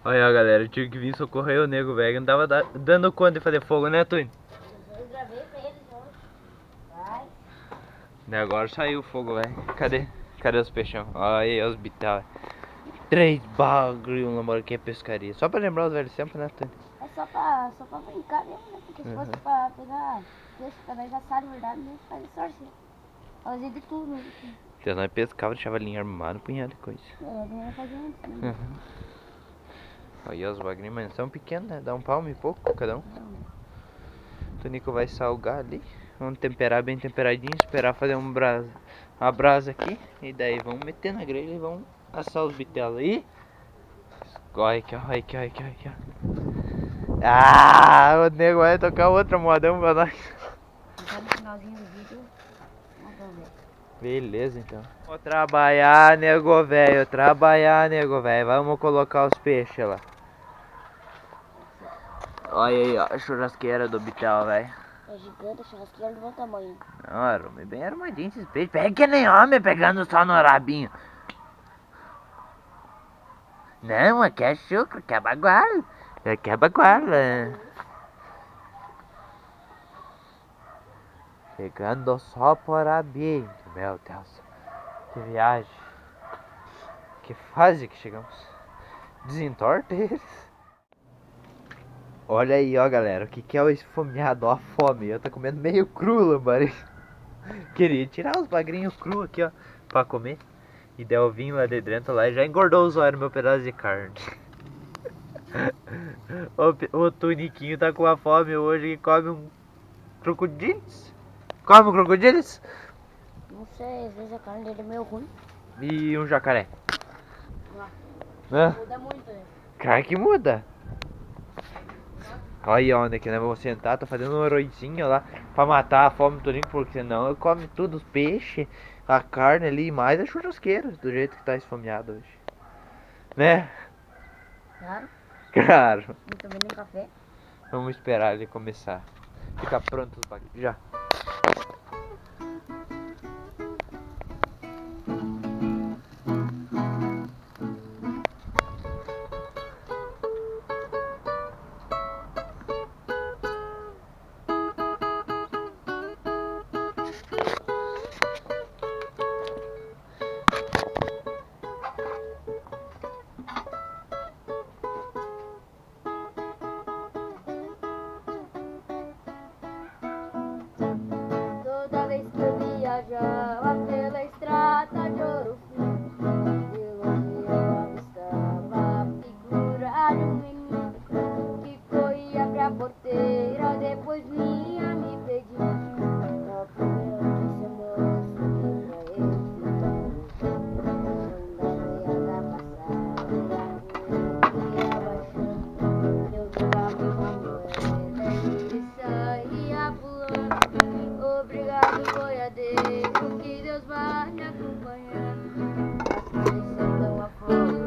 Olha, ó, galera, eu tive que vir socorrer o nego, velho. Não tava dando conta de fazer fogo, né, Tony? Eu gravei pra eles hoje. Vai. E agora saiu o fogo, velho. Cadê os peixão? Olha aí os bital. 3 bagulho, um lamor aqui é pescaria. Só pra lembrar os velhos tempos, né, Tony? É só pra brincar mesmo, né? Porque se fosse pra pegar peixe pra nós assar, na verdade, nós fazia sorte. Fazia de tudo, né? Se nós pescava, deixava a linha armada, um punhado de coisa. É, nem ia fazer antes, né? Olha os bagulhos, mas são pequenos, né? Dá um palmo e pouco cada um. O Tonico vai salgar ali. Vamos temperar bem temperadinho, esperar fazer uma brasa aqui. E daí vamos meter na grelha e vamos assar os bitelos aí. Olha aqui, olha aqui, olha aqui, olha aqui. Ah, o nego vai tocar outra modão pra nós. Então no finalzinho do vídeo, vamos ver. Beleza, então. Vamos trabalhar, nego velho. Trabalhar, nego velho. Vamos colocar os peixes lá. Olha aí, ó, a churrasqueira do bitel, velho. É gigante, a churrasqueira do bom tamanho. Não, arrume bem arrumadinho esses peixes. Pega que nem homem pegando só no rabinho. Não, aqui é chucro, aqui é baguala. Aqui é baguala. Pegando só por rabinho. Meu Deus. Que viagem. Que fase que chegamos. Desentorta eles. Olha aí, ó, galera. O que é o esfomeado? Ó, a fome. Eu tô comendo meio cru, lambari. Queria tirar os bagrinhos cru aqui, ó, pra comer. E daí eu vim lá de dentro lá e já engordou os olhos meu pedaço de carne. O Tuniquinho tá com uma fome hoje e come um crocodilos. Come um crocodilos? Não sei, às vezes a carne dele é meio ruim. E um jacaré. Muda muito, né? Cara que muda. Olha onde que nós vamos sentar, tô fazendo um arrozinho lá pra matar a fome do Tonico, porque senão eu come tudo, os peixes, a carne ali e mais a churrasqueira, do jeito que tá esfomeado hoje. Né? Claro. Claro. E também nem café. Vamos esperar ele começar. Fica pronto os bagulhos. Já. Toda vez que eu viajava pela estrada de Ouro Fino, de longe eu avistava a figura de um menino que corria pra porteira, depois vinha me pedir. Na primeira notícia, moço, que pra ele ficar. Quando a boiada passava e a poeira ia baixando, eu jogava uma moeda e ele saía pulando. Obrigado, boiadeiro, que Deus vai me acompanhando. Aquele sertão afora.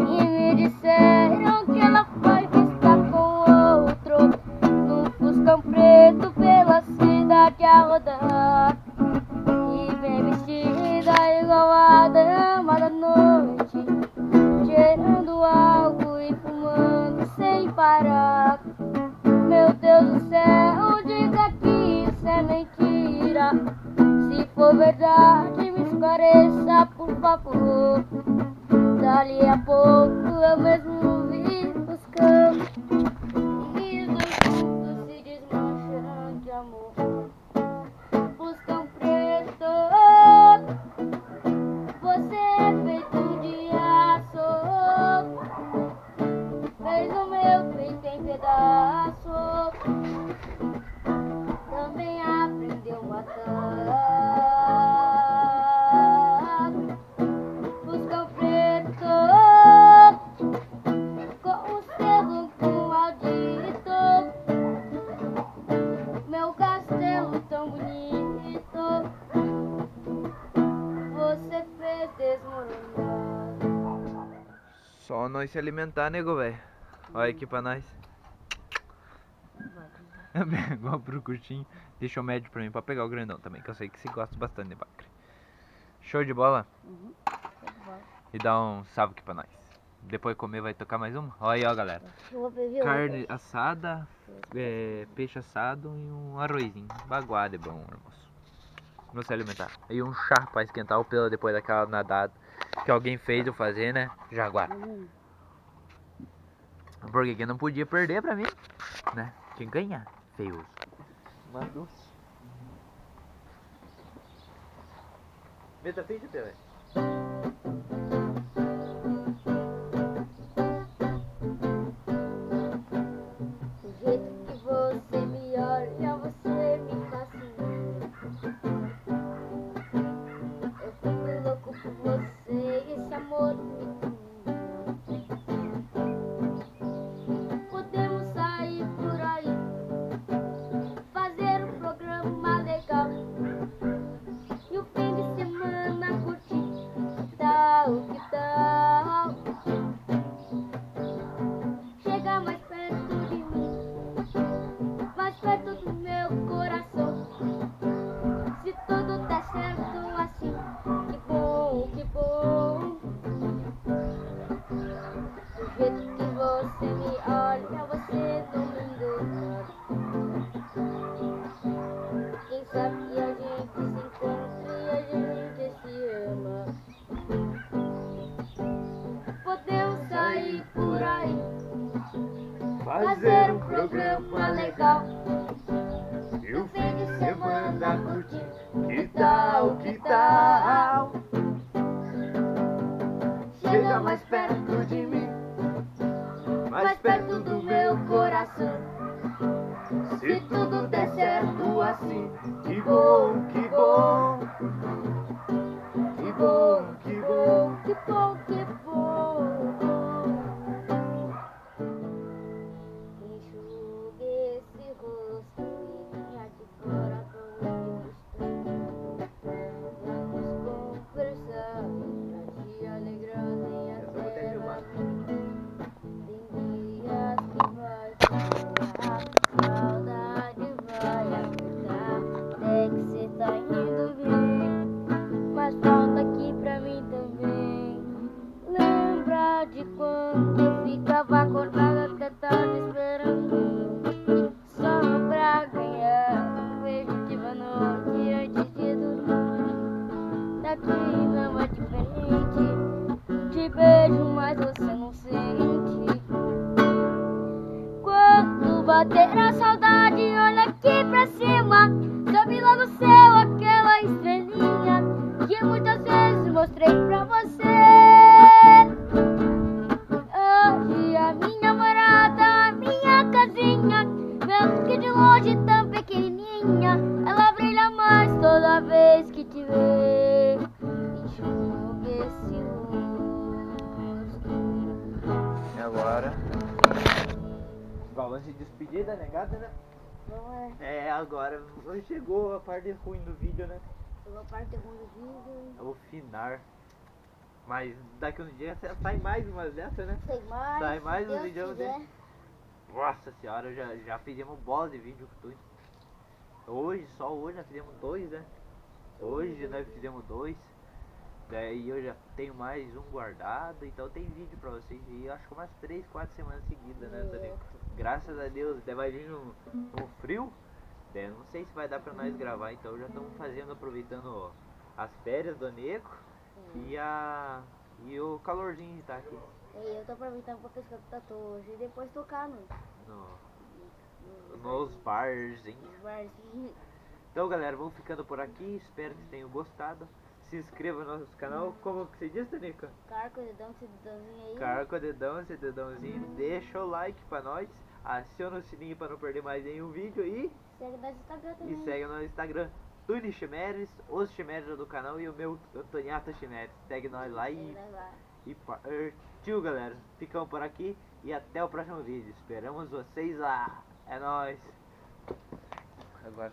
E me disseram que ela foi vista com outro num fuscão preto pela cidade a rodar. E bem vestida igual a dama da noite, cheirando álcool e fumando sem parar. Meu Deus do céu, diga que isso é mentira. Se for verdade, me esclareça, por favor. Dali a pouco eu mesmo vi os campos e os dois juntos se desmanchando de amor. Fuscão preto, você é feito de aço, fez o meu peito em pedaço, também aprendeu a matar. Fuscão preto, com o selo com maldito, meu castelo tão bonito, você fez desmoronar. Só nós se alimentar, nego, velho. Olha aqui pra nós. Igual pro curtinho. Deixa o médio pra mim pra pegar o grandão também, que eu sei que você gosta bastante de bacre. Show de bola? Uhum. E dá um salve aqui pra nós. Depois de comer vai tocar mais uma? Olha aí, ó, galera. Eu vou beber Carne assada, peixe assado e um arrozinho. Baguado é bom, almoço. Não se alimentar. E um chá pra esquentar o pelo depois daquela nadada que alguém fez eu fazer, né? Jaguar. Porque que não podia perder pra mim, né? Tinha que ganhar. Feioso. Uma doce. Meta feita, Pelé. Do jeito que você me olha, você me fascina. Eu fico louco por você, esse amor me domina. Podemos sair por aí, fazer um programa legal. E o fim de semana curtir. Que tal, que tal? Chega mais perto de mim, mais perto do meu coração. Se tudo der certo assim, que bom, que bom. Do jeito que você me olha, você não me engana. Quem sabe que a gente se encontra e a gente se ama. Podemos sair por aí, fazer um programa legal. E o fim de semana curtir. Que tal, que tal? Chega mais perto de mim, mais perto do meu coração. Se tudo der certo assim, Que bom, que bom. que bom, que bom, que bom, que bom. Enxugue esse rosto e venha de fora como vamos conversar pra te alegrar nem Essa eu vou até até filmar. tem dias que vai chorar, saudade vai apertar. Até que cê tá indo bem, mas volta aqui pra mim também. Lembra de quando eu ficava acordada até tarde esperando, só pra ganhar um beijo de boa noite antes de dormir. Daqui não é diferente, te beijo mas você não sente. Quando bater a saudade, olha aqui pra cima, sobe lá no céu aquela estrelinha que muitas vezes mostrei pra você. Hoje a minha morada, a minha casinha, mesmo que de longe tão pequenininha, ela brilha mais toda vez que te vê. Enxuga esse rosto. E agora? Vamos de despedida, negada, né? Não é? É, agora chegou a parte ruim do vídeo, né? Chegou a parte ruim do vídeo. É o final. Mas daqui um dia sai mais umas dessas, né? Tem mais. Sai mais se um Deus vídeo quiser. desse. Nossa senhora, já fizemos bola de vídeo com tudo. Hoje, só hoje nós fizemos dois, né? Hoje nós fizemos dois. Daí eu já tenho mais um guardado, então tem vídeo pra vocês. E eu acho que umas 3, 4 semanas seguidas, né, Tonico? Graças a Deus, até vai vir um frio. Daí não sei se vai dar pra nós gravar, então já estamos fazendo, aproveitando as férias do Neco e o calorzinho de tá aqui. Eu tô aproveitando pra pescar tatu hoje e depois tocar Nos barzinhos. nos barzinhos. Então galera, vamos ficando por aqui, espero que tenham gostado. Se inscreva no nosso canal, como que você diz, Tanica? Carca o dedão, esse dedãozinho aí. Carca o dedão, esse dedãozinho, deixa o like pra nós, aciona o sininho pra não perder mais nenhum vídeo e Segue no Instagram também. segue no Instagram, Tuni Chimeres, os Chimeres do canal e o meu Toniato Chimeres. Segue nós lá Segue nós lá. e partiu, galera. Ficamos por aqui e até o próximo vídeo. Esperamos vocês lá. É nóis. Agora